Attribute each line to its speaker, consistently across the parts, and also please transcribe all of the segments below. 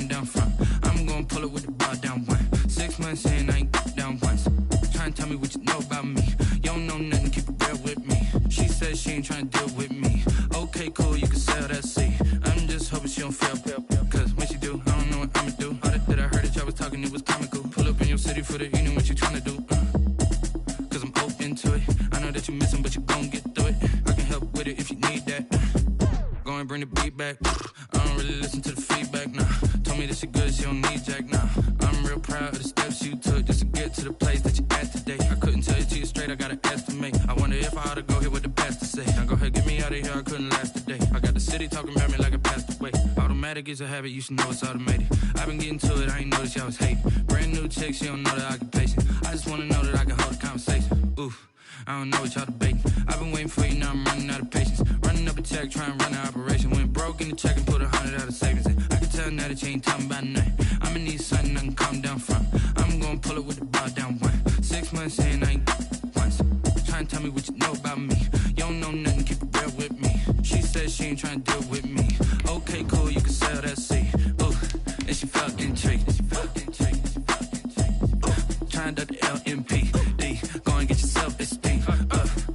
Speaker 1: come down front. I'm gonna pull it with the bar down one. 6 months in, I ain't down once. Trying to tell me what you know about me. You don't know nothing, keep it real with me. She said she ain't trying to deal with me. Okay, cool, you can sell that seat. I'm just hoping she don't fail. Cause when she do, I don't know what I'ma do. All that I heard that y'all was talking, it was comical. Pull up in your city for the evening, what you trying to do? Cause I'm open to it. I know that you missing, but you gon' get through it. I can help with it if you need that. Go and bring the beat back. I don't really listen to the feedback, nah. Told me that she good, she don't need jack, nah. I'm real proud of the steps you took just to get to the place that you at today. I couldn't tell it to you straight, I gotta estimate. I wonder if I ought to go here with the pastor say. Now go ahead, get me out of here, I couldn't last a day. I got the city talking about me like I passed away. Automatic is a habit, you should know it's automated. I've been getting to it, I ain't noticed y'all was hating. Brand new chick, she don't know the occupation. I just wanna know that I can hold a conversation. Oof, I don't know what y'all debating. I've been waiting for you, now I'm running out of patience. Running up a check, trying to run an operation. Went broke in the check and put 100 out of savings in. I can tell now that you ain't talking about nothing. I'ma need something I can calm down from. I'm gonna pull it with the bar down one. 6 months in, I ain't once. Trying to tell me what you know about me. You don't know nothing, keep it real with me. She said she ain't trying to deal with me. Okay, cool, you can sell that seat. Ooh, and she felt intrigued. Trying to the LMPD. Go and get yourself esteem.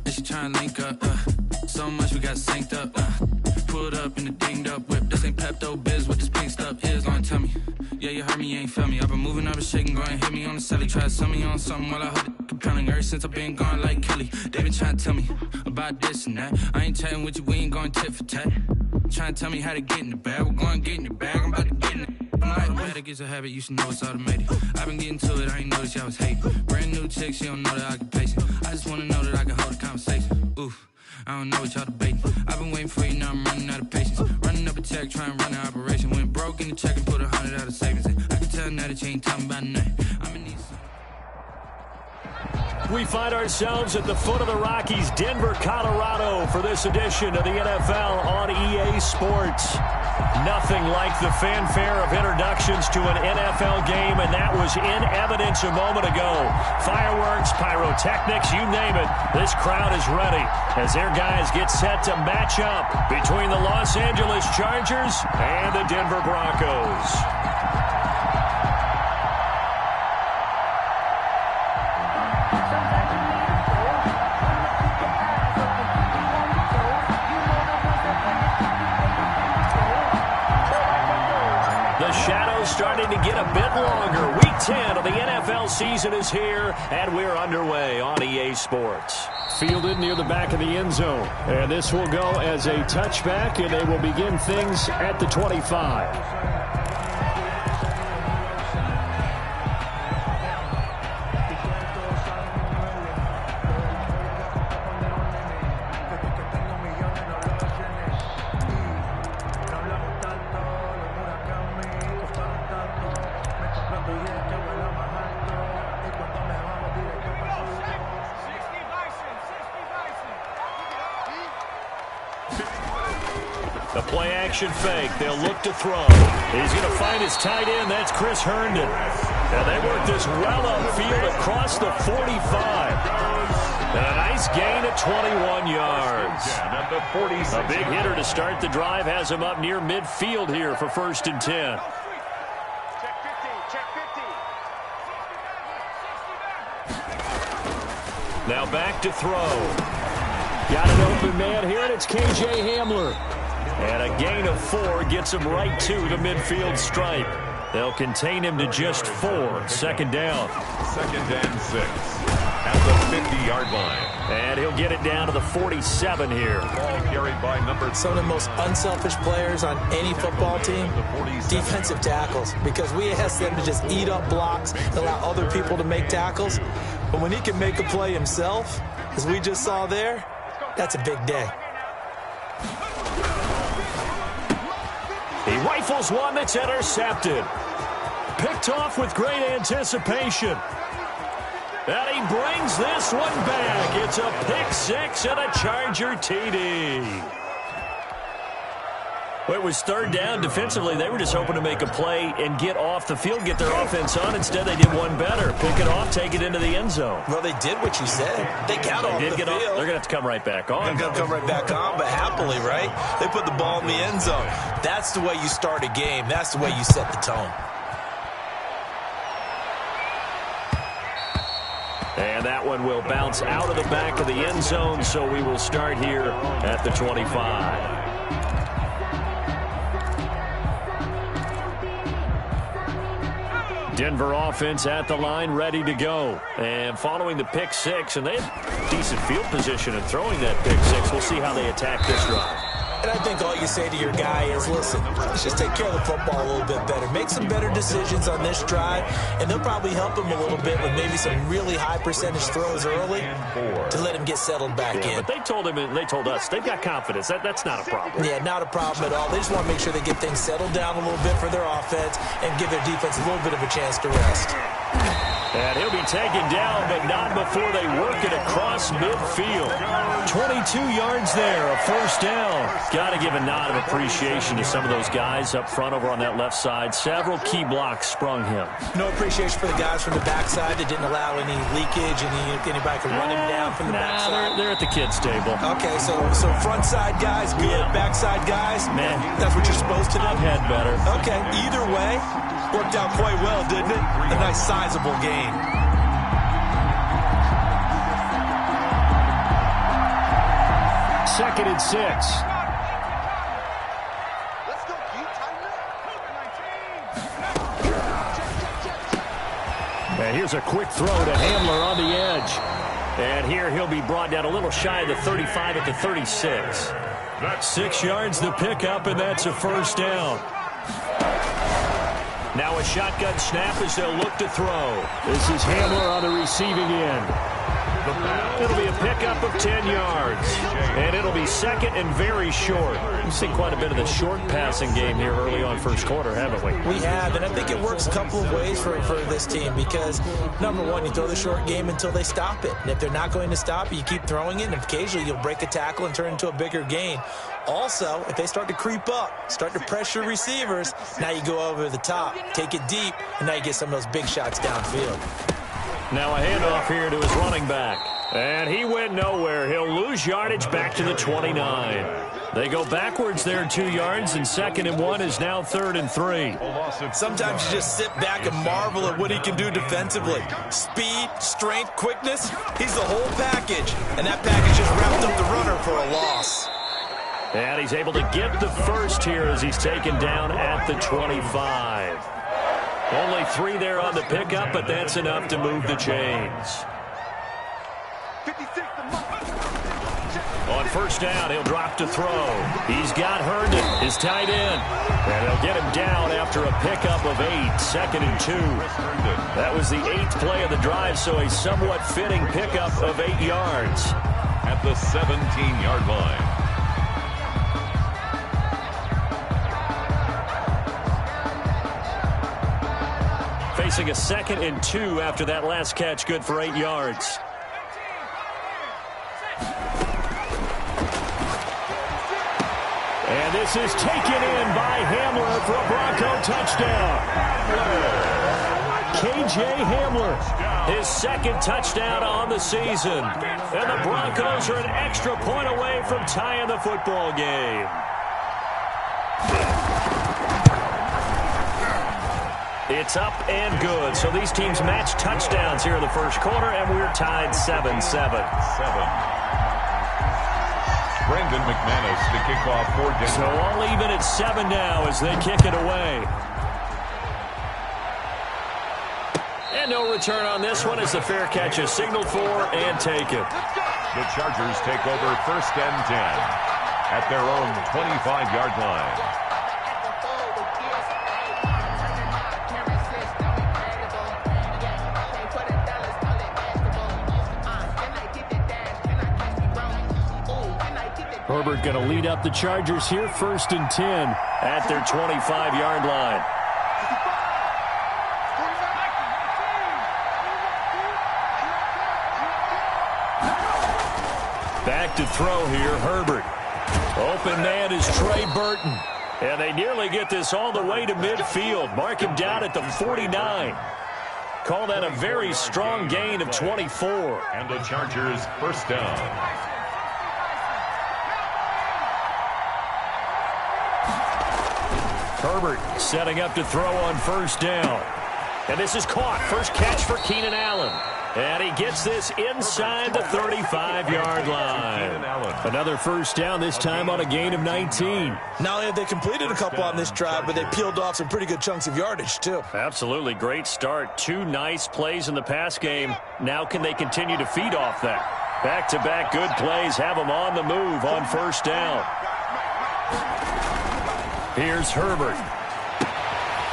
Speaker 1: And she trying to link up. So much we got synced up. Pulled up in the dinged up whip. This ain't Pepto Biz, what this pink stuff is. Gonna tell me. Yeah, you heard me, you ain't felt me. I've been moving, I've been shaking, go and hit me on the celly. Try to sell me on something while I hold it compelling. Ever since I've been gone like Kelly. They been trying to tell me about this and that. I ain't chatting with you, we ain't going tit for tat. Trying to tell me how to get in the bag. We're going to get in the bag, I'm about to get in it. I'm like, automatic is a habit, you should know it's automated. I've been getting to it, I ain't noticed y'all was hating. Brand new chick, she don't know the occupation. I just wanna know that I can hold a conversation. Oof, I don't know what y'all debating. I've been waiting for you, now I'm running out of patience. Running up a check, trying to run an operation. Went broke in the check and put 100 out of savings in. I can tell now that you ain't talking about nothing. I'ma need some.
Speaker 2: We find ourselves at the foot of the Rockies, Denver, Colorado, for this edition of the NFL on EA Sports. Nothing like the fanfare of introductions to an NFL game, and that was in evidence a moment ago. Fireworks, pyrotechnics, you name it. This crowd is ready as their guys get set to match up between the Los Angeles Chargers and the Denver Broncos. Starting to get a bit longer. Week 10 of the NFL season is here, and we're underway on EA Sports. Fielded near the back of the end zone. And this will go as a touchback, and they will begin things at the 25. Fake. They'll look to throw. He's going to find his tight end. That's Chris Herndon. And they work this well upfield across the 45. And a nice gain of 21 yards. A big hitter to start the drive has him up near midfield here for 1st and 10. Now back to throw. Got an open man here, and it's KJ Hamler. And a gain of 4 gets him right to the midfield stripe. They'll contain him to just 4. 2nd down.
Speaker 3: 2nd and 6 at the 50-yard line.
Speaker 2: And he'll get it down to the 47 here.
Speaker 3: Ball carried by number.
Speaker 4: Some of the most unselfish players on any football team, defensive tackles, because we ask them to just eat up blocks, allow other people to make tackles. But when he can make a play himself, as we just saw there, that's a big day.
Speaker 2: He rifles one that's intercepted. Picked off with great anticipation. And he brings this one back. It's a pick 6 and a Charger TD. Well, it was third down. Defensively, they were just hoping to make a play and get off the field, get their offense on. Instead, they did one better. Pick it off, take it into the end zone.
Speaker 4: Well, they did what you said. They got off the field.
Speaker 2: They're going to have to come right back on.
Speaker 4: They're going to come right back on, but happily, right? They put the ball in the end zone. That's the way you start a game. That's the way you set the tone.
Speaker 2: And that one will bounce out of the back of the end zone, so we will start here at the 25. Denver offense at the line, ready to go. And following the pick six, and they have decent field position in throwing that pick six. We'll see how they attack this drive.
Speaker 4: And I think all you say to your guy is, listen, let's just take care of the football a little bit better. Make some better decisions on this drive, and they'll probably help him a little bit with maybe some really high percentage throws early to let him get settled back in.
Speaker 2: But they told him, and they told us, they've got confidence. That's not a problem.
Speaker 4: Yeah, not a problem at all. They just want to make sure they get things settled down a little bit for their offense and give their defense a little bit of a chance to rest.
Speaker 2: And he'll be taken down, but not before they work it across midfield. 22 yards there, a first down. Got to give a nod of appreciation to some of those guys up front over on that left side. Several key blocks sprung him.
Speaker 4: No appreciation for the guys from the backside that didn't allow any leakage, anybody could run him down from the backside.
Speaker 2: They're at the kids' table.
Speaker 4: Okay, so front side guys, good. Yeah. Backside guys,
Speaker 2: man,
Speaker 4: that's what you're supposed to do?
Speaker 2: I've had better.
Speaker 4: Okay, either way, worked out quite well, didn't it? A nice sizable gain.
Speaker 2: Second and 6.
Speaker 5: Let's go,
Speaker 2: and here's a quick throw to Hamler on the edge. And here he'll be brought down a little shy of the 35 at the 36. 6 yards the pickup, and that's a first down. Now a shotgun snap as they'll look to throw. This is Hamler on the receiving end. It'll be a pickup of 10 yards. And it'll be second and very short. We've seen quite a bit of the short passing game here early on first quarter, haven't we?
Speaker 4: We have, and I think it works a couple of ways for this team because, number one, you throw the short game until they stop it. And if they're not going to stop it, you keep throwing it, and occasionally you'll break a tackle and turn it into a bigger gain. Also, if they start to creep up, start to pressure receivers, now you go over the top, take it deep, and now you get some of those big shots downfield.
Speaker 2: Now a handoff here to his running back. And he went nowhere. He'll lose yardage back to the 29. They go backwards there 2 yards, and 2nd and 1 is now 3rd and 3.
Speaker 4: Sometimes you just sit back and marvel at what he can do defensively. Speed, strength, quickness, he's the whole package. And that package just wrapped up the runner for a loss.
Speaker 2: And he's able to get the first here as he's taken down at the 25. Only 3 there on the pickup, but that's enough to move the chains. On first down, he'll drop to throw. He's got Herndon, his tight end. And he'll get him down after a pickup of 8, 2nd and 2. That was the 8th play of the drive, so a somewhat fitting pickup of 8 yards.
Speaker 3: At the 17-yard line.
Speaker 2: Facing a 2nd and 2 after that last catch, good for 8 yards. And this is taken in by Hamler for a Bronco touchdown. K.J. Hamler, his 2nd touchdown on the season. And the Broncos are an extra point away from tying the football game. It's up and good. So these teams match touchdowns here in the first quarter, and we're tied 7-7.
Speaker 3: Brendan McManus to kick off for Denver.
Speaker 2: So all even at 7 now as they kick it away. And no return on this one as the fair catch is signaled for and taken.
Speaker 3: The Chargers take over 1st and 10 at their own 25-yard line.
Speaker 2: Herbert going to lead up the Chargers here, 1st and 10 at their 25-yard line. Back to throw here, Herbert. Open man is Trey Burton. And they nearly get this all the way to midfield. Mark him down at the 49. Call that a very strong gain of 24.
Speaker 3: And the Chargers first down.
Speaker 2: Herbert setting up to throw on first down. And this is caught. First catch for Keenan Allen. And he gets this inside the 35-yard line. Another first down, this time on a gain of 19.
Speaker 4: Not only have they completed a couple on this drive, but they peeled off some pretty good chunks of yardage, too.
Speaker 2: Absolutely great start. 2 nice plays in the pass game. Now can they continue to feed off that? Back-to-back good plays have them on the move on first down. Here's Herbert.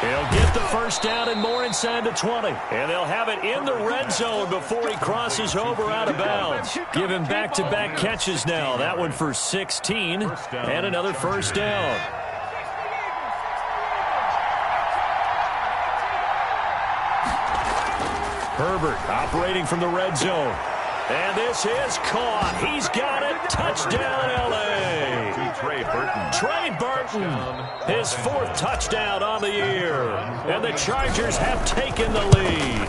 Speaker 2: He'll get the first down and more inside the 20. And they'll have it in the red zone before he crosses over out of bounds. Give him back-to-back catches now. That one for 16 and another first down. Herbert operating from the red zone. And this is caught. He's got it. Touchdown, L.A.
Speaker 3: Trey Burton.
Speaker 2: Trey Burton, his 4th touchdown on the year. And the Chargers have taken the lead.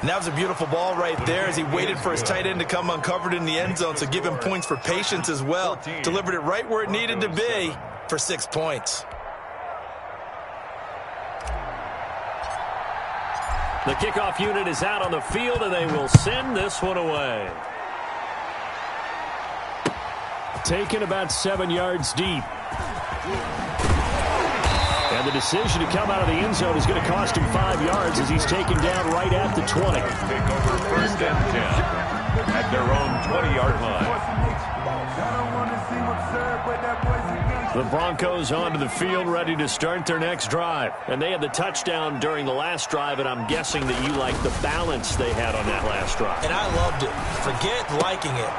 Speaker 4: And that was a beautiful ball right there as he waited for his tight end to come uncovered in the end zone, so give him points for patience as well. Delivered it right where it needed to be for 6 points.
Speaker 2: The kickoff unit is out on the field, and they will send this one away. Taken about 7 yards deep. And the decision to come out of the end zone is going to cost him 5 yards as he's taken down right at the 20.
Speaker 3: Take over first and 10 at their own 20-yard line.
Speaker 2: The Broncos onto the field, ready to start their next drive. And they had the touchdown during the last drive, and I'm guessing that you like the balance they had on that last drive.
Speaker 4: And I loved it. Forget liking it.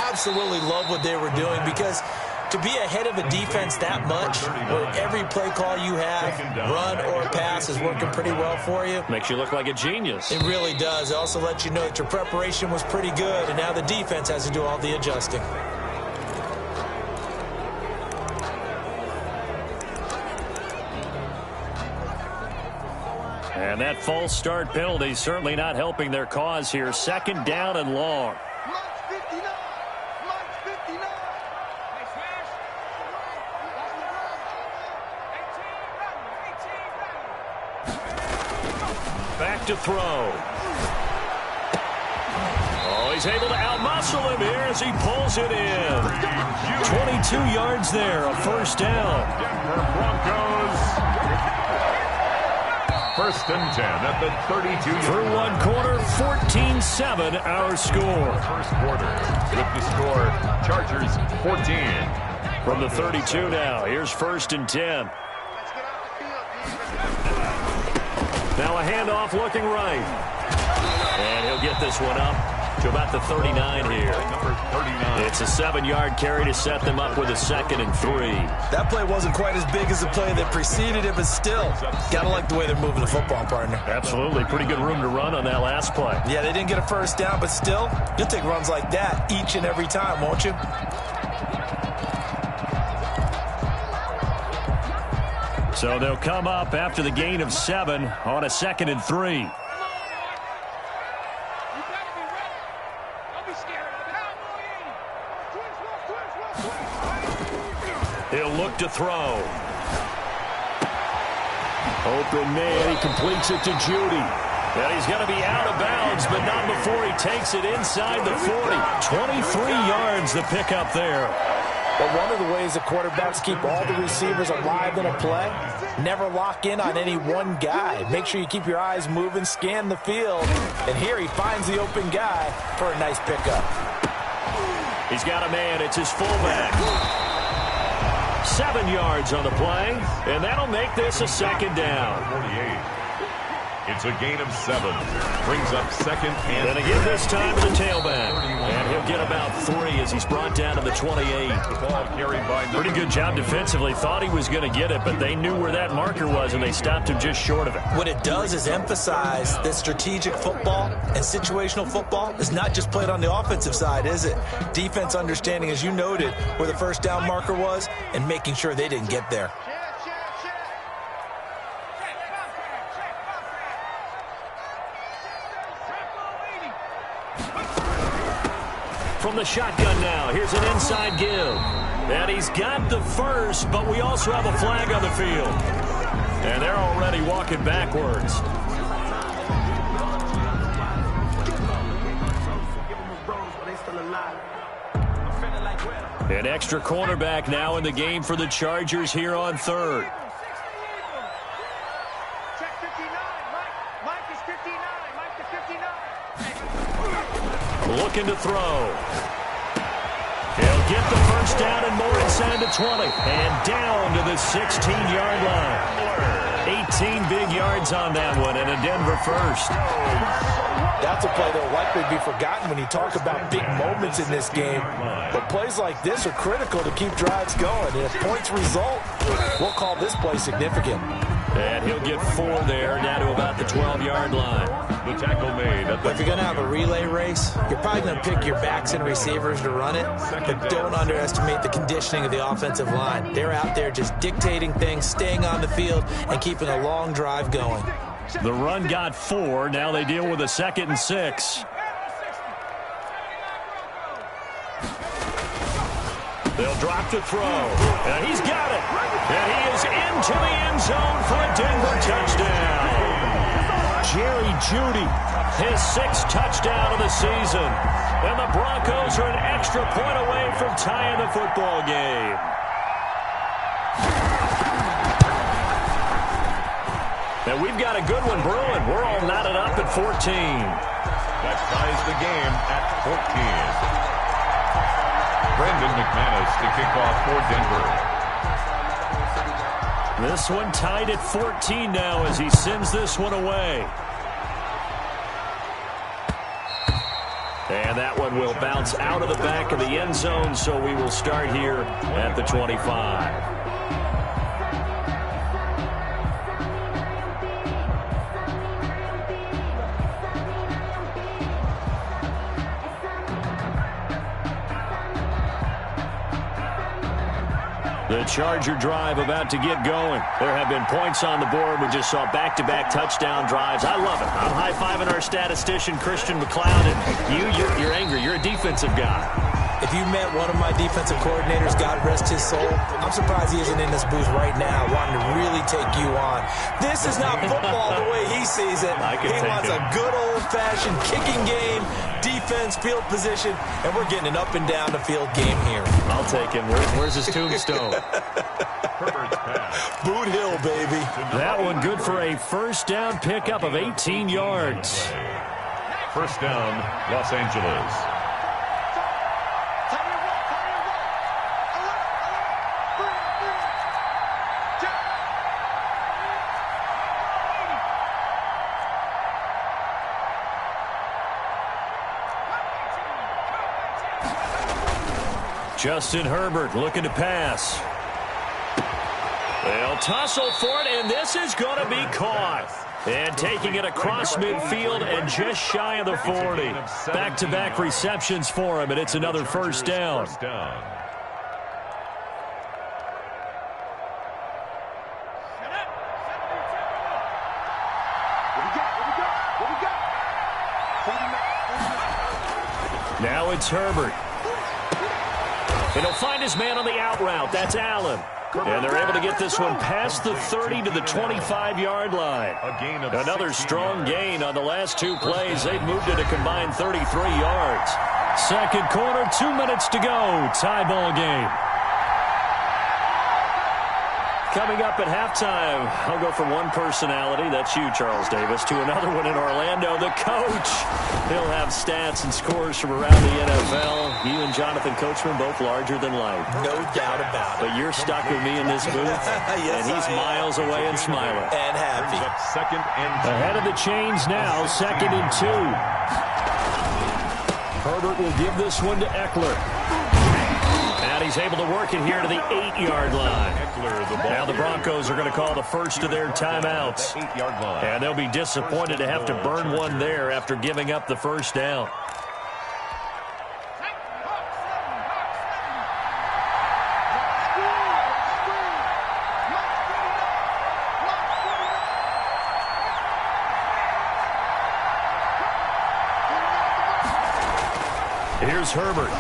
Speaker 4: Absolutely love what they were doing, because to be ahead of a defense that much, where every play call you have, run or pass, is working pretty well for you.
Speaker 2: Makes you look like a genius.
Speaker 4: It really does. It also lets you know that your preparation was pretty good, and now the defense has to do all the adjusting.
Speaker 2: And that false start penalty certainly not helping their cause here. 2nd down and long. Back to throw. Oh, he's able to outmuscle him here as he pulls it in. 22 yards there, a first down.
Speaker 3: Denver Broncos. First and 10 at the 32.
Speaker 2: Through one quarter, 14-7 our score.
Speaker 3: First quarter with the score, Chargers 14.
Speaker 2: From the 32 now, here's first and 10. Now a handoff looking right. And he'll get this one up to about the 39 here.
Speaker 3: Number 39.
Speaker 2: It's a 7-yard carry to set them up with a 2nd and 3.
Speaker 4: That play wasn't quite as big as the play that preceded it, but still, gotta like the way they're moving the football, partner.
Speaker 2: Absolutely. Pretty good room to run on that last play.
Speaker 4: Yeah, they didn't get a first down, but still, you'll take runs like that each and every time, won't you?
Speaker 2: So they'll come up after the gain of 7 on a 2nd and 3. He'll look to throw. Open man, he completes it to Judy. And he's going to be out of bounds, but not before he takes it inside the 40. 23 yards the pickup there.
Speaker 4: But one of the ways the quarterbacks keep all the receivers alive in a play, never lock in on any one guy. Make sure you keep your eyes moving, scan the field, and here he finds the open guy for a nice pickup.
Speaker 2: He's got a man. It's his fullback. 7 yards on the play, and that'll make this a 2nd down.
Speaker 3: 48. It's a gain of 7. Brings up second and...
Speaker 2: And again this time to the tailback. And he'll get about 3 as he's brought down to the 28.
Speaker 3: The ball carried by...
Speaker 2: Pretty good job defensively. Thought he was going to get it, but they knew where that marker was, and they stopped him just short of it.
Speaker 4: What it does is emphasize that strategic football and situational football is not just played on the offensive side, is it? Defense understanding, as you noted, where the first down marker was and making sure they didn't get there.
Speaker 2: From the shotgun now, here's an inside give. And he's got the first, but we also have a flag on the field. And they're already walking backwards. An extra cornerback now in the game for the Chargers here on third. Looking to throw. He'll get the first down and more inside the 20. And down to the 16-yard line. 18 big yards on that one and a Denver first.
Speaker 4: That's a play that will likely be forgotten when you talk about big moments in this game. But plays like this are critical to keep drives going. And if points result, we'll call this play significant.
Speaker 2: And he'll get 4 there, now to about the 12-yard line.
Speaker 3: The tackle made.
Speaker 4: If you're going to have a relay race, you're probably going to pick your backs and receivers to run it, but don't underestimate the conditioning of the offensive line. They're out there just dictating things, staying on the field, and keeping a long drive going.
Speaker 2: The run got 4. Now they deal with a 2nd and 6. They'll drop to throw. And he's got it. And he is into the end zone for a Denver touchdown. Jerry Jeudy, his 6th touchdown of the season. And the Broncos are an extra point away from tying the football game. And we've got a good one brewing. We're all knotted up at 14.
Speaker 3: That ties the game at 14. Brendan McManus to kick off for Denver.
Speaker 2: This one tied at 14 now as he sends this one away. And that one will bounce out of the back of the end zone, so we will start here at the 25. The Charger drive about to get going. There have been points on the board. We just saw back-to-back touchdown drives. I love it. I'm high-fiving our statistician, Christian McLeod, and you're angry. You're a defensive guy.
Speaker 4: If you met one of my defensive coordinators, God rest his soul, I'm surprised he isn't in this booth right now wanting to really take you on. This is not football the way he sees it. He wants a good old-fashioned kicking game, defense, field position, and we're getting an up and down the field game here.
Speaker 2: I'll take him. Where's his tombstone?
Speaker 4: Boot Hill, baby.
Speaker 2: That one good for a first down pickup of 18 yards.
Speaker 3: First down, Los Angeles.
Speaker 2: Justin Herbert looking to pass. They'll tussle for it, and this is going to be caught. And taking it across midfield and just shy of the 40. Back-to-back receptions for him, and it's another first down. Now it's Herbert. And he'll find his man on the out route. That's Allen. And they're able to get this one past the 30 to the 25-yard line. Another strong gain on the last 2 plays. They've moved it a combined 33 yards. Second quarter, 2 minutes to go. Tie ball game. Coming up at halftime, I'll go from one personality, that's you, Charles Davis, to another one in Orlando, the coach. He'll have stats and scores from around the NFL. You and Jonathan Coachman both larger than life.
Speaker 4: No doubt about it.
Speaker 2: But you're stuck with me in this booth,
Speaker 4: yes,
Speaker 2: and he's miles away and smiling.
Speaker 4: And happy.
Speaker 3: Second and 2.
Speaker 2: Ahead of the chains now, 2nd and 2. Herbert will give this one to Eckler. And he's able to work it here to the 8-yard line. Now the Broncos are going to call the first of their timeouts. And they'll be disappointed to have to burn one there after giving up the first down. Here's Herbert.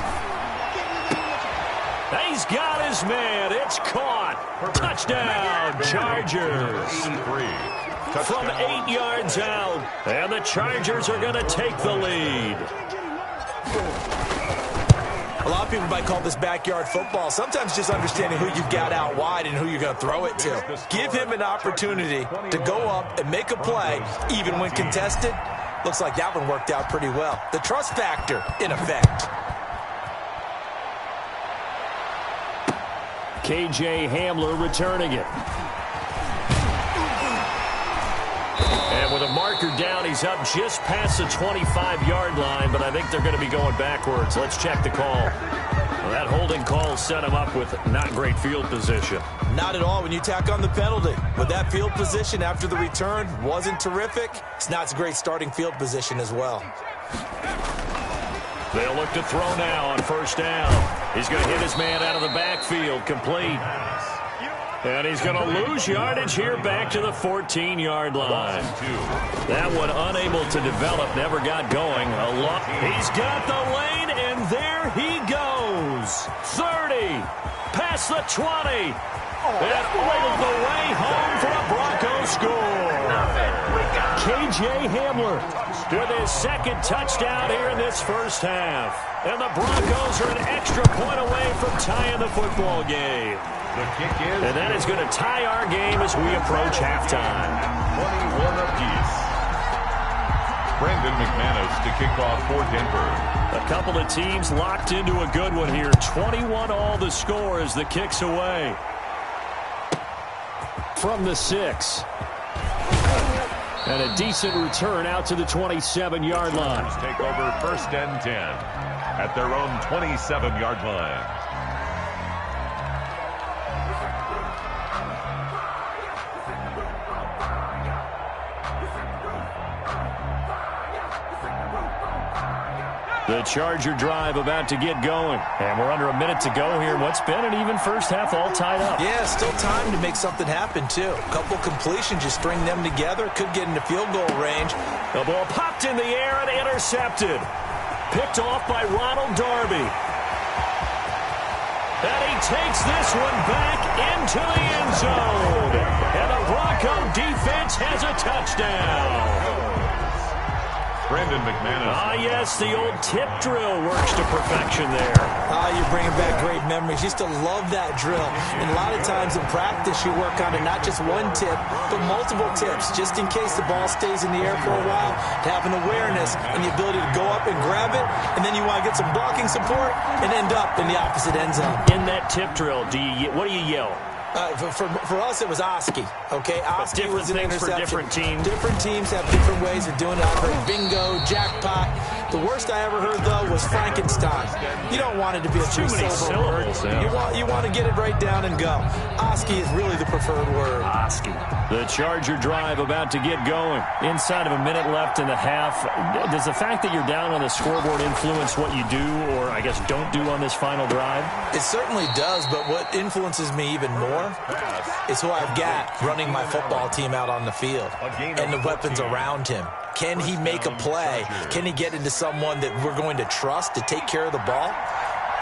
Speaker 2: He's got his man. It's caught. Touchdown, Chargers. From 8 yards out. And the Chargers are going to take the lead.
Speaker 4: A lot of people might call this backyard football. Sometimes just understanding who you've got out wide and who you're going to throw it to. Give him an opportunity to go up and make a play, even when contested. Looks like that one worked out pretty well. The trust factor in effect.
Speaker 2: KJ Hamler returning it. And with a marker down, he's up just past the 25-yard line, but I think they're going to be going backwards. Let's check the call. Well, that holding call set him up with not great field position.
Speaker 4: Not at all when you tack on the penalty. But that field position after the return wasn't terrific. It's not a great starting field position as well.
Speaker 2: They'll look to throw now on first down. He's going to hit his man out of the backfield, complete. And he's going to lose yardage here back to the 14-yard line. That one unable to develop, never got going. He's got the lane, and there he goes. 30, past the 20, and all the way home for a Broncos score. KJ Hamler with his second touchdown here in this first half. And the Broncos are an extra point away from tying the football game.
Speaker 3: The kick is,
Speaker 2: and that is going to tie our game as we approach halftime.
Speaker 3: 21 apiece. Brandon McManus to kick off for Denver.
Speaker 2: A couple of teams locked into a good one here. 21 all the score as the kick's away. From the 6. And a decent return out to the 27-yard line.
Speaker 3: Take over 1st and 10 at their own 27-yard line.
Speaker 2: The Charger drive about to get going. And we're under a minute to go here. What's been an even first half all tied up.
Speaker 4: Yeah, still time to make something happen, too. A couple completions, just string them together. Could get into field goal range.
Speaker 2: The ball popped in the air and intercepted. Picked off by Ronald Darby. And he takes this one back into the end zone. And the Bronco defense has a touchdown.
Speaker 3: Brandon McManus.
Speaker 2: Ah, yes, the old tip drill works to perfection there.
Speaker 4: Ah, you're bringing back great memories. Used to love that drill. And a lot of times in practice, you work on it, not just one tip, but multiple tips, just in case the ball stays in the air for a while, to have an awareness and the ability to go up and grab it, and then you want to get some blocking support and end up in the opposite end zone.
Speaker 2: In that tip drill, what do you yell?
Speaker 4: For us, it was Oski. Okay, Oski was an interception.
Speaker 2: For different teams.
Speaker 4: Different teams have different ways of doing it. I've heard bingo, jackpot. The worst I ever heard, though, was Frankenstein. You don't want it to be a three-syllable word. You want to get it right down and go. Oski is really the preferred word.
Speaker 2: Oski. The Charger drive about to get going. Inside of a minute left in the half. Does the fact that you're down on the scoreboard influence what you do or, I guess, don't do on this final drive?
Speaker 4: It certainly does, but what influences me even more is who I've got running my football team out on the field and the weapons around him. Can he make a play? Can he get into someone that we're going to trust to take care of the ball?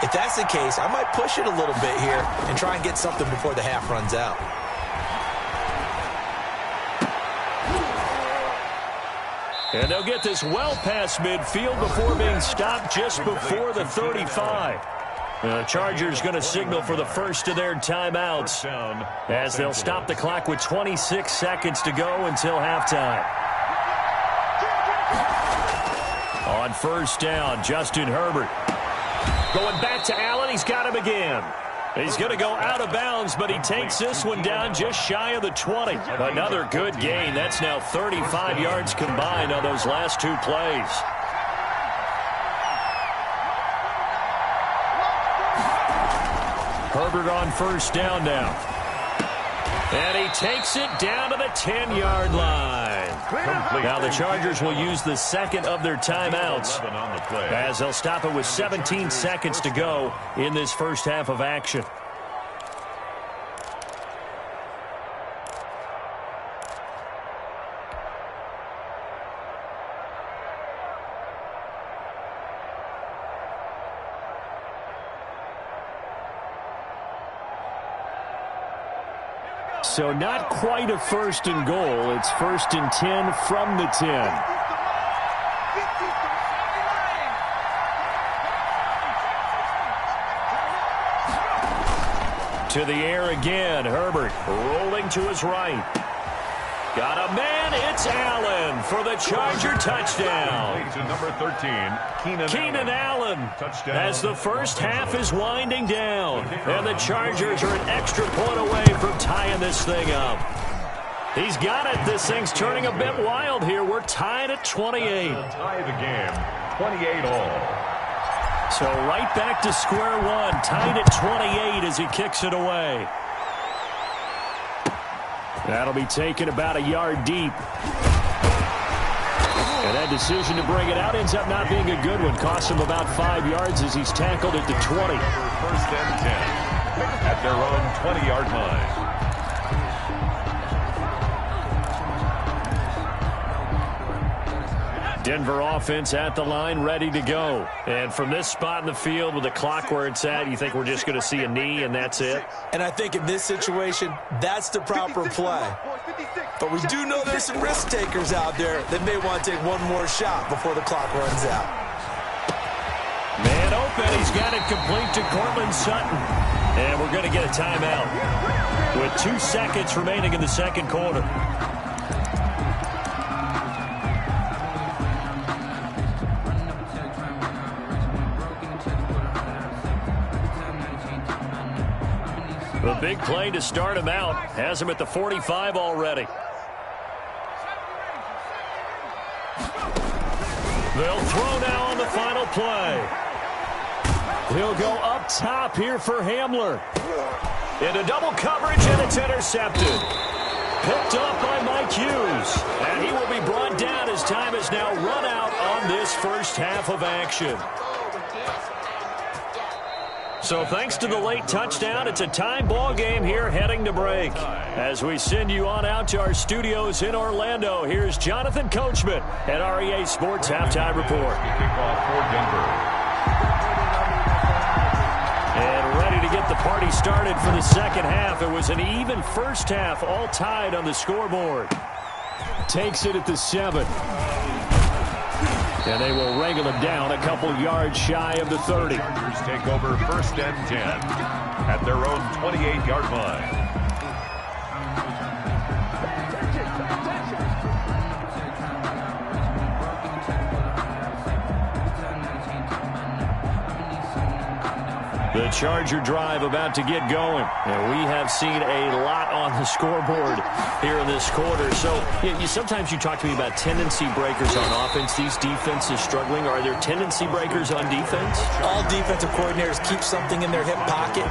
Speaker 4: If that's the case, I might push it a little bit here and try and get something before the half runs out.
Speaker 2: And they'll get this well past midfield before being stopped just before the 35. The Chargers going to signal for the first of their timeouts as they'll stop the clock with 26 seconds to go until halftime. On first down, Justin Herbert. Going back to Allen, he's got him again. He's going to go out of bounds, but he takes this one down just shy of the 20. Another good gain. That's now 35 yards combined on those last two plays. Herbert on first down now. And he takes it down to the 10-yard line. Now the Chargers will use the second of their timeouts as they'll stop it with 17 seconds to go in this first half of action. So not quite a first and goal. It's first and 10 from the 10. To the air again. Herbert rolling to his right. Got a man. It's Allen for the Charger touchdown.
Speaker 3: To number 13,
Speaker 2: Keenan Allen, as the first half is winding down. And the Chargers are an extra point away from tying this thing up. He's got it. This thing's turning a bit wild here. We're tied at 28.
Speaker 3: Tie the game, 28 all.
Speaker 2: So right back to square one, tied at 28 as he kicks it away. That'll be taken about a yard deep. And that decision to bring it out ends up not being a good one. Costs him about 5 yards as he's tackled at the 20.
Speaker 3: First and 10 at their own 20-yard line.
Speaker 2: Denver offense at the line, ready to go. And from this spot in the field with the clock where it's at, you think we're just going to see a knee and that's it?
Speaker 4: And I think in this situation, that's the proper play. But we do know there's some risk takers out there that may want to take one more shot before the clock runs out.
Speaker 2: Man open, he's got it complete to Cortland Sutton. And we're going to get a timeout with 2 seconds remaining in the second quarter. The big play to start him out has him at the 45 already. They'll throw now on the final play. He'll go up top here for Hamler. Into double coverage, and it's intercepted. Picked up by Mike Hughes. And he will be brought down as time has now run out on this first half of action. So thanks to the late touchdown, it's a time ball game here heading to break. As we send you on out to our studios in Orlando, here's Jonathan Coachman at REA Sports Halftime Report.
Speaker 3: Kickoff for Denver.
Speaker 2: And ready to get the party started for the second half. It was an even first half, all tied on the scoreboard. Takes it at the 7. And they will wrangle him down a couple yards shy of the 30.
Speaker 3: Chargers take over first and 10 at their own 28-yard line.
Speaker 2: The Charger drive about to get going. And we have seen a lot on the scoreboard here in this quarter. So sometimes you talk to me about tendency breakers on offense. These defenses struggling. Are there tendency breakers on defense?
Speaker 4: All defensive coordinators keep something in their hip pocket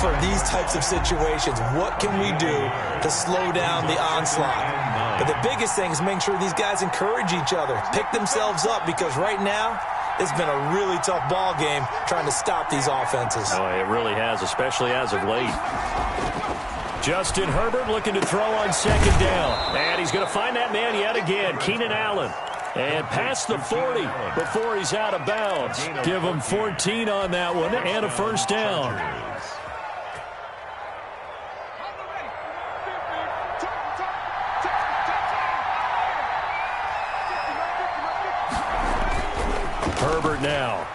Speaker 4: for these types of situations. What can we do to slow down the onslaught? But the biggest thing is making sure these guys encourage each other, pick themselves up, because right now, it's been a really tough ball game trying to stop these offenses.
Speaker 2: Oh, it really has, especially as of late. Justin Herbert looking to throw on second down. And he's going to find that man yet again, Keenan Allen. And past the 40 before he's out of bounds. Give him 14 on that one and a first down. Herbert now.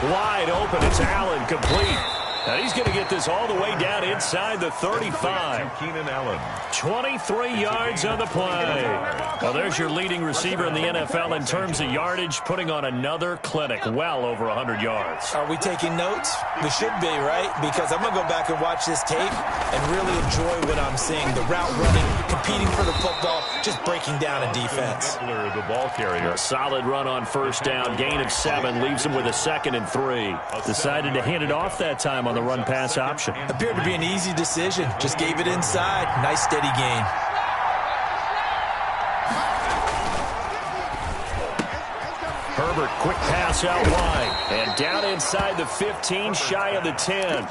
Speaker 2: Wide open. It's Allen, complete. And he's going to get this all the way down inside the 35.
Speaker 3: Keenan Allen.
Speaker 2: 23 yards on the play. Well, there's your leading receiver in the NFL in terms of yardage, putting on another clinic, well over 100 yards.
Speaker 4: Are we taking notes? We should be, right? Because I'm going to go back and watch this tape and really enjoy what I'm seeing. The route running, competing for the football, just breaking down a defense.
Speaker 3: The ball carrier.
Speaker 2: A solid run on first down. Gain of 7 leaves him with a 2nd and 3. Decided to hand it off that time on the run-pass option.
Speaker 4: Appeared to be an easy decision. Just gave it inside. Nice, steady gain.
Speaker 2: Herbert, quick pass out wide. And down inside the 15, shy of the 10.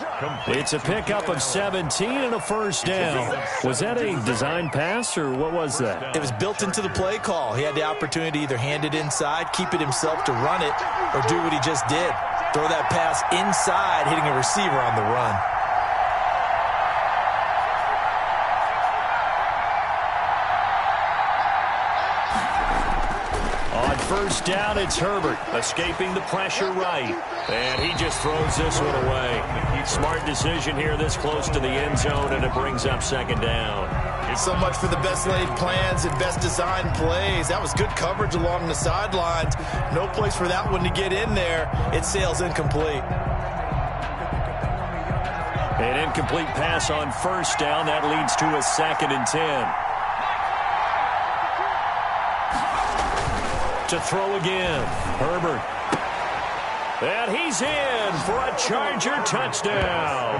Speaker 2: It's a pickup of 17 and a first down. Was that a design pass, or what was that?
Speaker 4: It was built into the play call. He had the opportunity to either hand it inside, keep it himself to run it, or do what he just did. Throw that pass inside, hitting a receiver on the run.
Speaker 2: On first down, it's Herbert, escaping the pressure right. And he just throws this one away. Smart decision here this close to the end zone, and it brings up 2nd down.
Speaker 4: So much for the best laid plans and best designed plays. That was good coverage along the sidelines. No place for that one to get in there. It sails incomplete.
Speaker 2: An incomplete pass on first down. That leads to a 2nd and 10. To throw again. Herbert. And he's in for a Charger touchdown.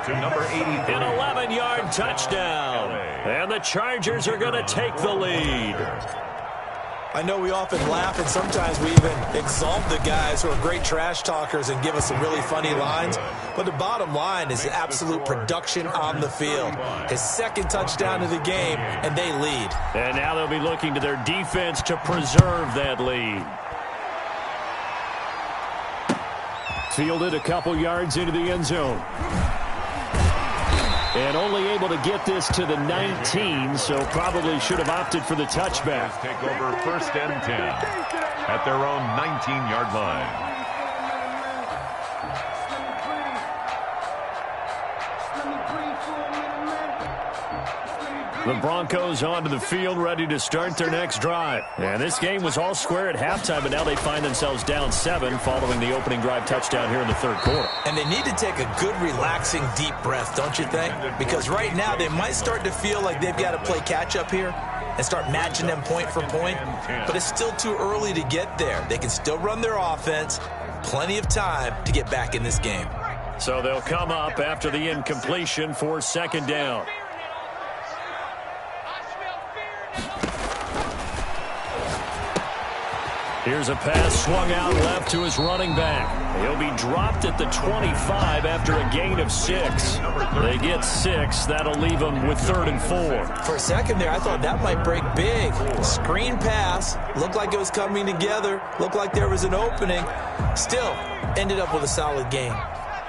Speaker 3: To number 80.
Speaker 2: An 11-yard touchdown. And the Chargers are going to take the lead.
Speaker 4: I know we often laugh, and sometimes we even exalt the guys who are great trash talkers and give us some really funny lines. But the bottom line is absolute production on the field. His 2nd touchdown of the game, and they lead.
Speaker 2: And now they'll be looking to their defense to preserve that lead. Fielded a couple yards into the end zone. And only able to get this to the 19, so probably should have opted for the touchback.
Speaker 3: Take over 1st and 10 at their own 19-yard line.
Speaker 2: The Broncos onto the field, ready to start their next drive. And this game was all square at halftime, but now they find themselves down 7 following the opening drive touchdown here in the 3rd quarter.
Speaker 4: And they need to take a good, relaxing, deep breath, don't you think? Because right now they might start to feel like they've got to play catch-up here and start matching them point for point. But it's still too early to get there. They can still run their offense. Plenty of time to get back in this game.
Speaker 2: So they'll come up after the incompletion for 2nd down. Here's a pass swung out left to his running back. He'll be dropped at the 25 after a gain of 6. They get 6. That'll leave them with 3rd and 4.
Speaker 4: For a second there, I thought that might break big. Screen pass. Looked like it was coming together. Looked like there was an opening. Still, ended up with a solid gain.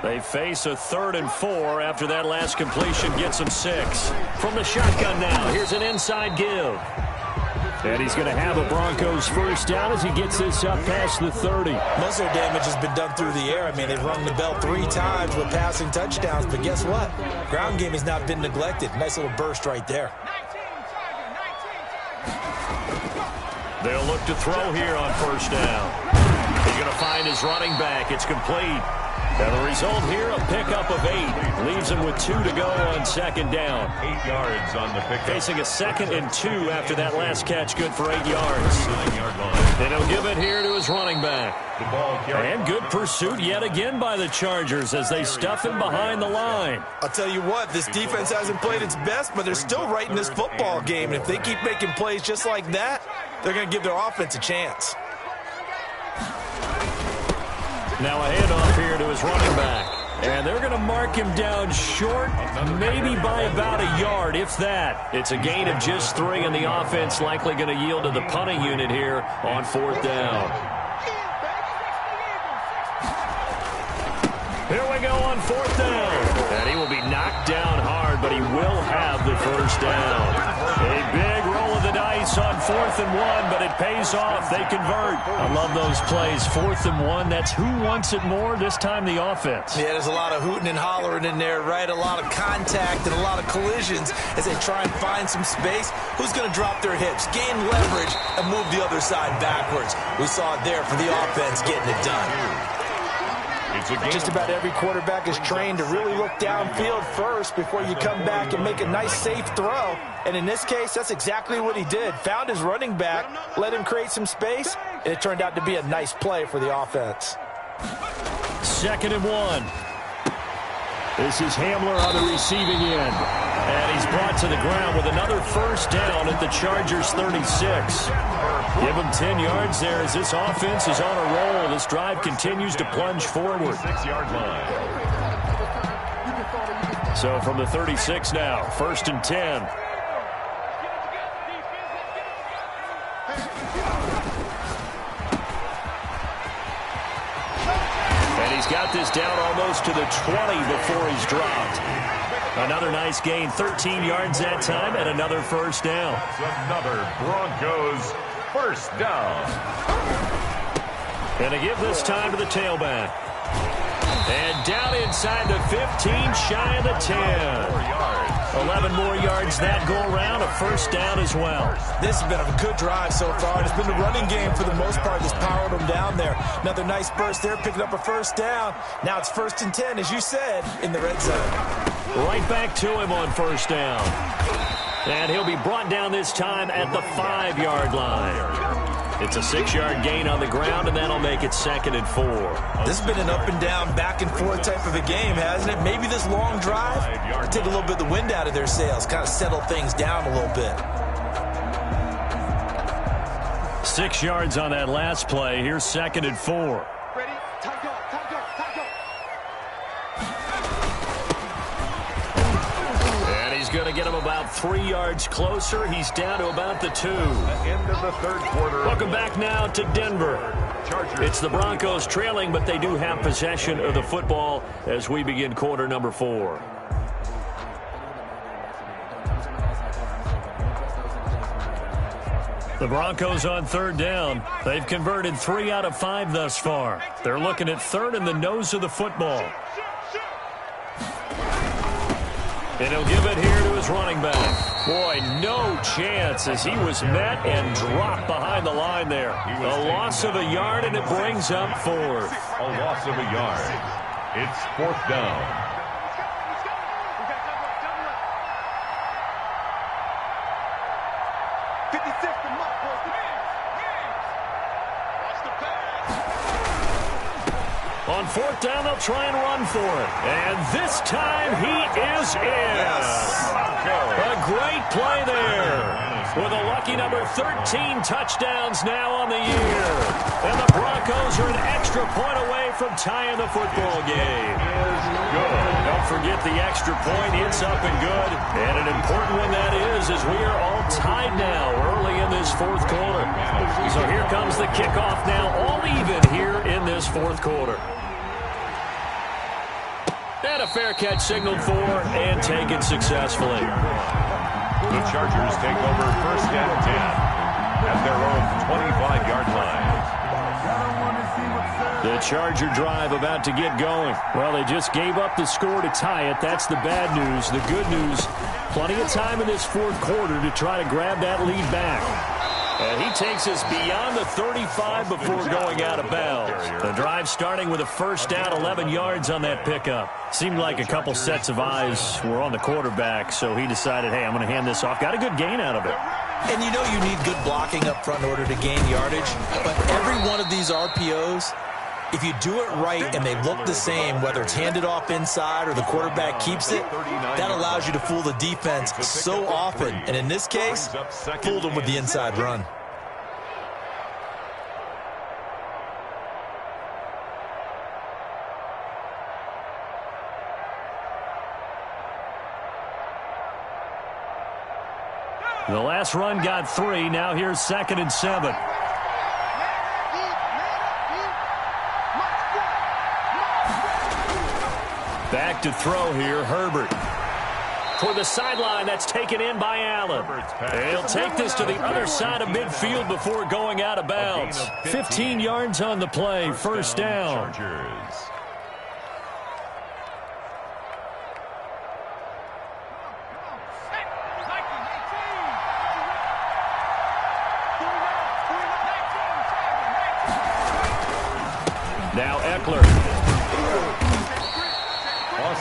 Speaker 2: They face a 3rd and 4 after that last completion gets them 6. From the shotgun now, here's an inside give. And he's going to have a Broncos first down as he gets this up past the 30.
Speaker 4: Most of their damage has been done through the air. I mean, they've rung the bell 3 times with passing touchdowns. But guess what? Ground game has not been neglected. Nice little burst right there.
Speaker 2: They'll look to throw here on first down. He's going to find his running back. It's complete. And the result here, a pickup of 8. Leaves him with 2 to go on 2nd down.
Speaker 3: 8 yards on the pickup.
Speaker 2: Facing a 2nd and 2 after that last catch, good for 8 yards.
Speaker 3: 9-yard line.
Speaker 2: And he'll give it here to his running back.
Speaker 3: The ball carrier.
Speaker 2: And good pursuit yet again by the Chargers as they stuff him behind the line.
Speaker 4: I'll tell you what, this defense hasn't played its best, but they're still right in this football game. And if they keep making plays just like that, they're going to give their offense a chance.
Speaker 2: Now a handoff here to his running back. And they're going to mark him down short, maybe by about a yard, if that. It's a gain of just 3, and the offense likely going to yield to the punting unit here on 4th down. Here we go on 4th down. And he will be knocked down hard, but he will have the first down. A big roll of the dice on 4th and 1, but it pays off. They convert. I love those plays. 4th and 1. That's who wants it more, this time the offense.
Speaker 4: Yeah, there's a lot of hooting and hollering in there, right? A lot of contact and a lot of collisions as they try and find some space. Who's going to drop their hips, gain leverage, and move the other side backwards? We saw it there for the offense getting it done.
Speaker 5: Just about every quarterback is trained to really look downfield first before you come back and make a nice, safe throw. And in this case, that's exactly what he did. Found his running back, let him create some space, and it turned out to be a nice play for the offense.
Speaker 2: 2nd and 1. This is Hamler on the receiving end. And he's brought to the ground with another first down at the Chargers' 36. Give him 10 yards there as this offense is on a roll. This drive continues to plunge forward.
Speaker 3: 6-yard line.
Speaker 2: So from the 36 now, 1st and 10. And he's got this down almost to the 20 before he's dropped. Another nice gain, 13 yards that time, and another first down.
Speaker 3: Another Broncos first down.
Speaker 2: And to give this time to the tailback. And down inside the 15, shy of the 10. 11 more yards that go around, a first down as well.
Speaker 4: This has been a good drive so far. It's been the running game for the most part that's powered them down there. Another nice burst there, picking up a first down. Now it's 1st and 10, as you said, in the red zone.
Speaker 2: Right back to him on first down. And he'll be brought down this time at the 5-yard line. It's a 6-yard gain on the ground, and that'll make it 2nd and 4.
Speaker 4: This has been an up-and-down, back-and-forth type of a game, hasn't it? Maybe this long drive take a little bit of the wind out of their sails, kind of settle things down a little bit.
Speaker 2: 6 yards on that last play. Here's 2nd and 4.
Speaker 6: Ready? Time go.
Speaker 2: He's going to get him about 3 yards closer. He's down to about the 2.
Speaker 3: End of the 3rd quarter.
Speaker 2: Welcome back now to Denver. It's the Broncos trailing, but they do have possession of the football as we begin quarter number 4. The Broncos on 3rd down. They've converted 3 out of 5 thus far. They're looking at 3rd in the nose of the football. And he'll give it here to his running back. Boy, no chance as he was met and dropped behind the line there. A loss of a yard, and it brings up 4th.
Speaker 3: A loss of a yard. It's 4th down.
Speaker 2: On 4th down, they'll try and run for it. And this time, he is in.
Speaker 3: Yes.
Speaker 2: A great play there. With a lucky number 13 touchdowns now on the year. And the Broncos are an extra point away from tying the football game. Don't forget the extra point. It's up and good. And an important one that is, as we are all tied now early in this 4th quarter. So here comes the kickoff now, all even here in this 4th quarter. And a fair catch signaled for and taken successfully.
Speaker 3: The Chargers take over 1st and 10 at their own 25-yard line.
Speaker 2: The Charger drive about to get going. Well, they just gave up the score to tie it. That's the bad news. The good news, plenty of time in this 4th quarter to try to grab that lead back. And he takes us beyond the 35 before going out of bounds. The drive starting with a first down, 11 yards on that pickup. Seemed like a couple sets of eyes were on the quarterback, so he decided, hey, I'm going to hand this off. Got a good gain out of it.
Speaker 4: And you know you need good blocking up front in order to gain yardage. But every one of these RPOs, if you do it right and they look the same, whether it's handed off inside or the quarterback keeps it, that allows you to fool the defense so often. And in this case, fooled them with the inside run.
Speaker 2: The last run got 3. Now here's 2nd and 7. Back to throw here, Herbert. toward the sideline. That's taken in by Allen. He'll take this to the other side of midfield before going out of bounds. 15 yards on the play, first down. Now Eckler.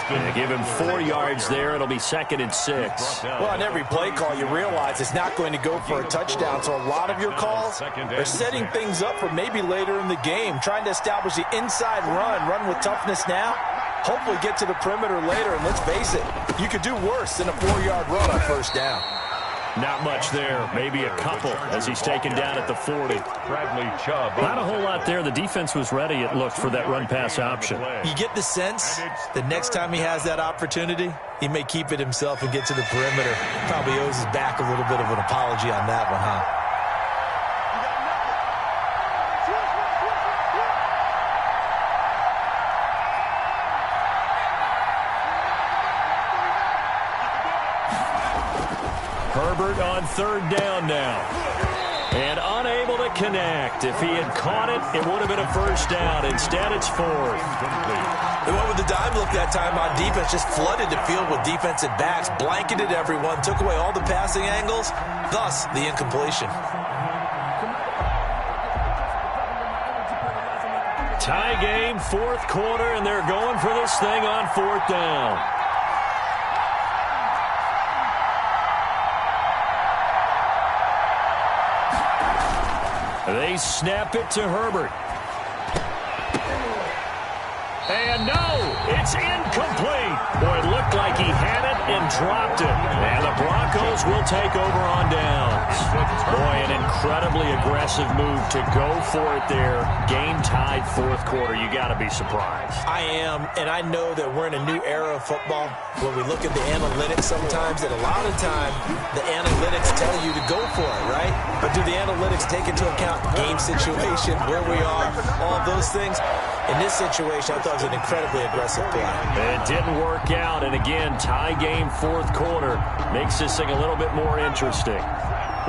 Speaker 2: They give him 4 yards there. It'll be 2nd and 6.
Speaker 5: Well, on every play call, you realize it's not going to go for a touchdown. So a lot of your calls are setting things up for maybe later in the game, trying to establish the inside run with toughness now, hopefully get to the perimeter later. And let's face it, you could do worse than a 4-yard run on first down.
Speaker 2: Not much there. Maybe a couple as he's taken down at the 40.
Speaker 3: Bradley Chubb.
Speaker 2: Not a whole lot there. The defense was ready, it looked, for that run-pass option.
Speaker 5: You get the sense the next time he has that opportunity, he may keep it himself and get to the perimeter. Probably owes his back a little bit of an apology on that one, huh?
Speaker 2: Herbert on 3rd down now. And unable to connect. If he had caught it, it would have been a first down. Instead, it's 4th.
Speaker 5: They went with the dime look that time on defense, just flooded the field with defensive backs, blanketed everyone, took away all the passing angles, thus the incompletion.
Speaker 2: Tie game, 4th quarter, and they're going for this thing on 4th down. They snap it to Herbert. And no, it's incomplete. Boy, it looked like he had it and dropped it. And the Broncos will take over on downs. Boy, an incredibly aggressive move to go for it there. Game tied, 4th quarter. You got to be surprised.
Speaker 5: I am, and I know that we're in a new era of football where we look at the analytics sometimes, and a lot of time the analytics tell you to go for it, right? But do the analytics take into account game situation, where we are, all those things? In this situation, I thought it was an incredibly aggressive play.
Speaker 2: It didn't work out, and again, tie game, 4th quarter. Makes this thing a little bit more interesting.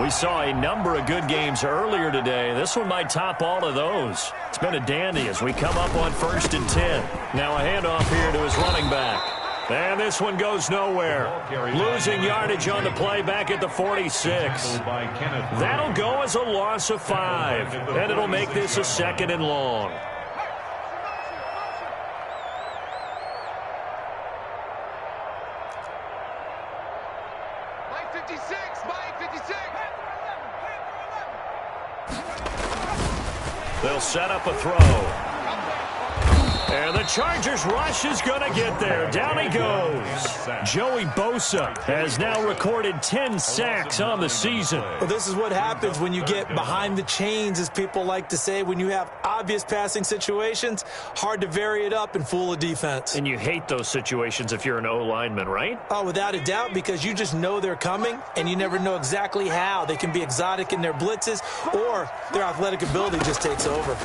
Speaker 2: We saw a number of good games earlier today. This one might top all of those. It's been a dandy as we come up on 1st and 10. Now a handoff here to his running back. And this one goes nowhere. Losing yardage on the play back at the 46. That'll go as a loss of 5, and it'll make this a 2nd and long. They'll set up a throw. And the Chargers rush is going to get there. Down he goes. Joey Bosa has now recorded 10 sacks on the season.
Speaker 5: Well, this is what happens when you get behind the chains, as people like to say. When you have obvious passing situations, hard to vary it up and fool a defense.
Speaker 2: And you hate those situations if you're an O-lineman, right?
Speaker 5: Oh, without a doubt, because you just know they're coming, and you never know exactly how. They can be exotic in their blitzes, or their athletic ability just takes over.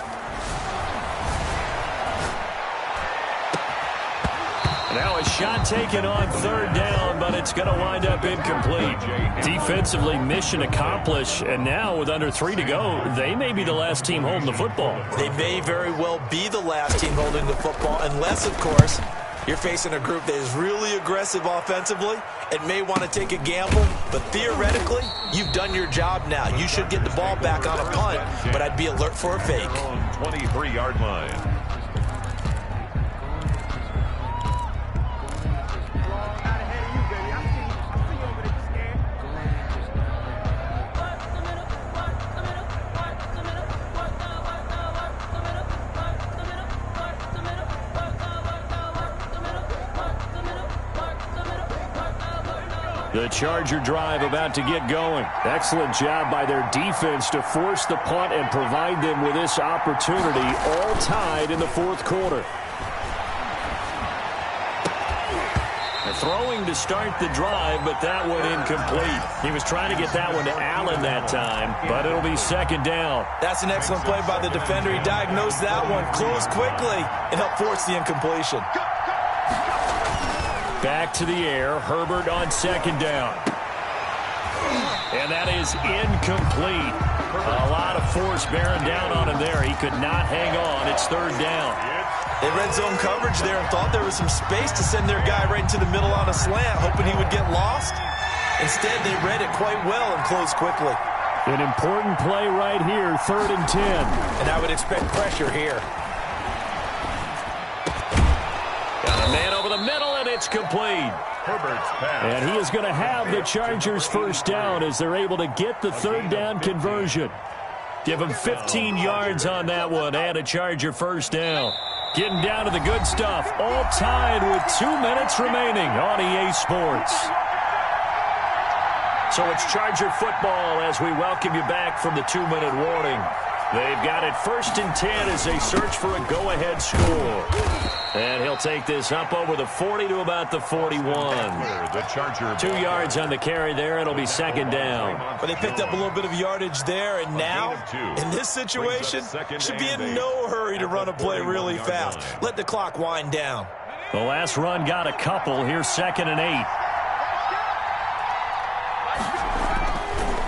Speaker 2: Now a shot taken on 3rd down, but it's going to wind up incomplete. Defensively, mission accomplished, and now with under 3 to go, they may be the last team holding the football.
Speaker 5: They may very well be the last team holding the football, unless, of course, you're facing a group that is really aggressive offensively and may want to take a gamble, but theoretically, you've done your job now. You should get the ball back on a punt, but I'd be alert for a fake.
Speaker 3: 23-yard line.
Speaker 2: The Charger drive about to get going. Excellent job by their defense to force the punt and provide them with this opportunity, all tied in the 4th quarter. They're throwing to start the drive, but that one incomplete. He was trying to get that one to Allen that time, but it'll be 2nd down.
Speaker 5: That's an excellent play by the defender. He diagnosed that one, closed quickly, and helped force the incompletion.
Speaker 2: Back to the air. Herbert on second down. And that is incomplete. A lot of force bearing down on him there. He could not hang on. It's third down.
Speaker 5: They read zone coverage there and thought there was some space to send their guy right into the middle on a slant, hoping he would get lost. Instead, they read it quite well and closed quickly.
Speaker 2: An important play right here, 3rd and 10.
Speaker 5: And I would expect pressure here.
Speaker 2: Got a man over the middle, and it's complete.
Speaker 3: Herbert's pass.
Speaker 2: And he is going to have the Chargers first down as they're able to get the third down conversion. Give him 15 yards on that one and a Charger first down. Getting down to the good stuff. All tied with 2 minutes remaining on EA Sports. So it's Charger football as we welcome you back from the 2-minute warning. They've got it 1st and 10 as they search for a go-ahead score. And he'll take this up over the 40 to about the 41.
Speaker 3: The Charger
Speaker 2: 2 yards on the carry there. It'll be second down.
Speaker 5: But they picked up a little bit of yardage there, and now, in this situation, should be in no hurry to run a play really fast. Let the clock wind down.
Speaker 2: The last run got a couple. Here's 2nd and 8.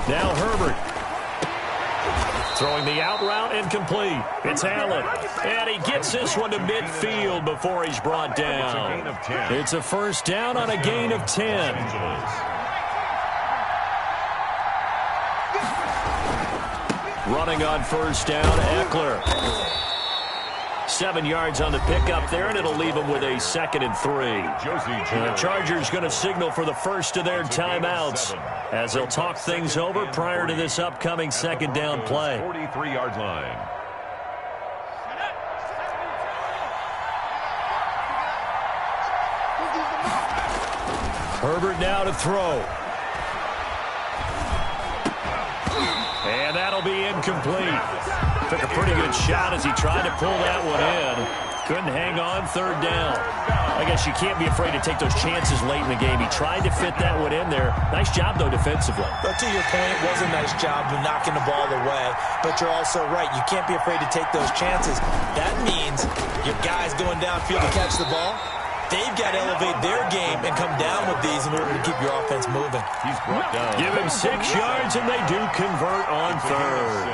Speaker 2: Now Herbert. Throwing the out route incomplete. It's Allen. And he gets this one to midfield before he's brought down. It's a first down on a gain of 10. Running on first down, Eckler. 7 yards on the pickup there, and it'll leave him with a 2nd and 3. And the Chargers going to signal for the first of their timeouts as they'll talk things over prior to this upcoming second down play.
Speaker 3: 43-yard line.
Speaker 2: Herbert now to throw. And that'll be incomplete. Took a pretty good shot as he tried to pull that one in. Couldn't hang on, third down. I guess you can't be afraid to take those chances late in the game. He tried to fit that one in there. Nice job, though, defensively.
Speaker 5: But to your point, it was a nice job of knocking the ball away. But you're also right. You can't be afraid to take those chances. That means your guys going downfield to catch the ball, they've got to elevate their game and come down with these in order to keep your offense moving.
Speaker 3: He's brought down.
Speaker 2: Give him 6 yards, and they do convert on third.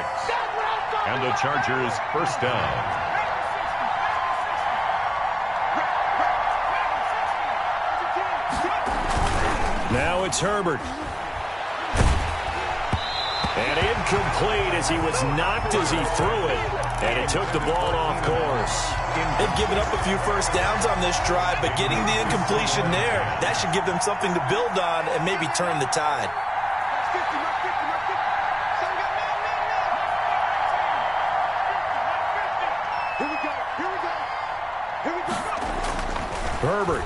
Speaker 3: And the Chargers first down.
Speaker 2: Now it's Herbert. And incomplete as he was knocked as he threw it. And it took the ball off course.
Speaker 5: They've given up a few first downs on this drive, but getting the incompletion there, that should give them something to build on and maybe turn the tide.
Speaker 2: Herbert.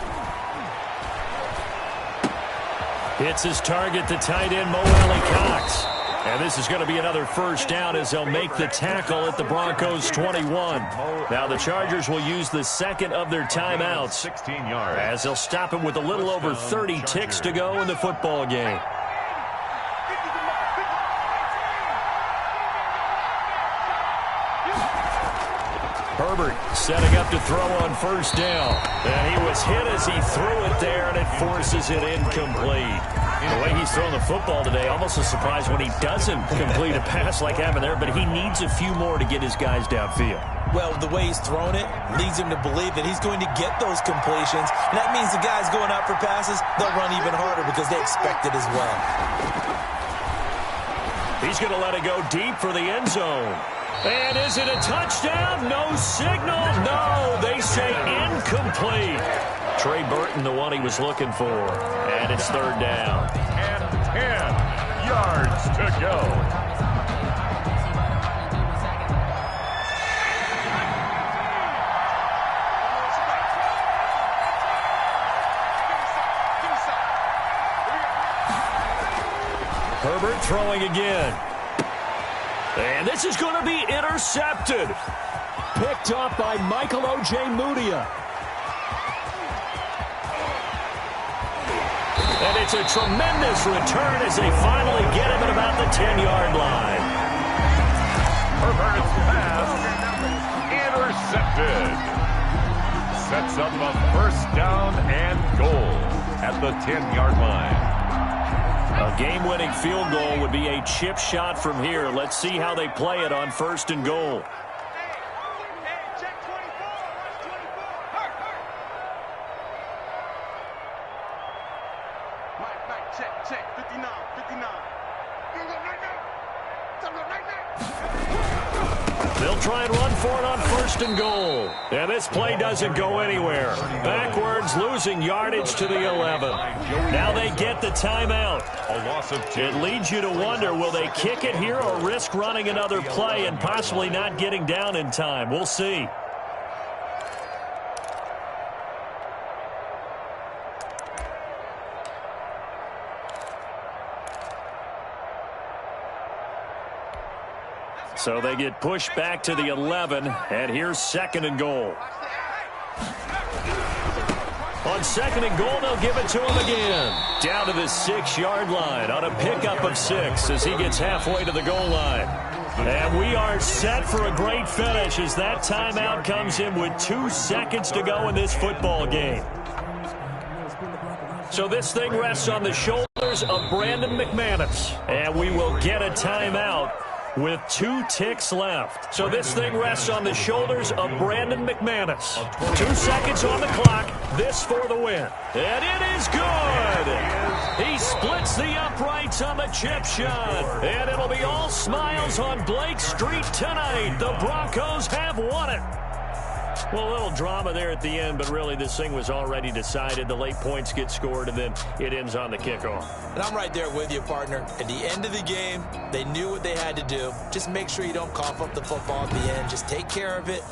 Speaker 2: Hits his target, the tight end, Mo Alley-Cox. And this is going to be another first down as they'll make the tackle at the Broncos' 21. Now the Chargers will use the second of their timeouts
Speaker 3: 16 yards.
Speaker 2: as they'll stop him with a little over 30 ticks to go in the football game. Herbert setting up to throw on first down. And he was hit as he threw it there, and it forces it incomplete. The way he's throwing the football today, almost a surprise when he doesn't complete a pass like happened there, but he needs a few more to get his guys downfield.
Speaker 5: Well, the way he's thrown it leads him to believe that he's going to get those completions. And that means the guys going out for passes, they'll run even harder because they expect it as well.
Speaker 2: He's going to let it go deep for the end zone. And is it a touchdown? No signal. No, they say incomplete. Trey Burton, the one he was looking for. And it's third down.
Speaker 3: And 10 yards to go.
Speaker 2: Herbert throwing again. And this is going to be intercepted. Picked up by Michael O.J. Mudia. And it's a tremendous return as they finally get him at about the 10-yard line.
Speaker 3: Herbert's pass intercepted. sets up a first down and goal at the 10-yard line.
Speaker 2: A game-winning field goal would be a chip shot from here. Let's see how they play it on first and goal. They'll try and run for it on first and goal. And this play doesn't go anywhere. Backwards, losing yardage to the 11. Now they get the timeout.
Speaker 3: A loss of 2.
Speaker 2: It leads you to wonder, will they kick it here or risk running another play and possibly not getting down in time? We'll see. So they get pushed back to the 11, and here's second and goal. On second and goal, they'll give it to him again. Down to the 6-yard line on a pickup of 6 as he gets halfway to the goal line. And we are set for a great finish as that timeout comes in with 2 seconds to go in this football game. So this thing rests on the shoulders of Brandon McManus, and we will get a timeout with 2 ticks left. So this thing rests on the shoulders of Brandon McManus. 2 seconds on the clock. This for the win. And it is good. He splits the uprights on the chip shot. And it'll be all smiles on Blake Street tonight. The Broncos have won it. Well, a little drama there at the end, but really this thing was already decided. The late points get scored, and then it ends on the kickoff.
Speaker 4: And I'm right there with you, partner. At the end of the game, they knew what they had to do. Just make sure you don't cough up the football at the end. Just take care of it.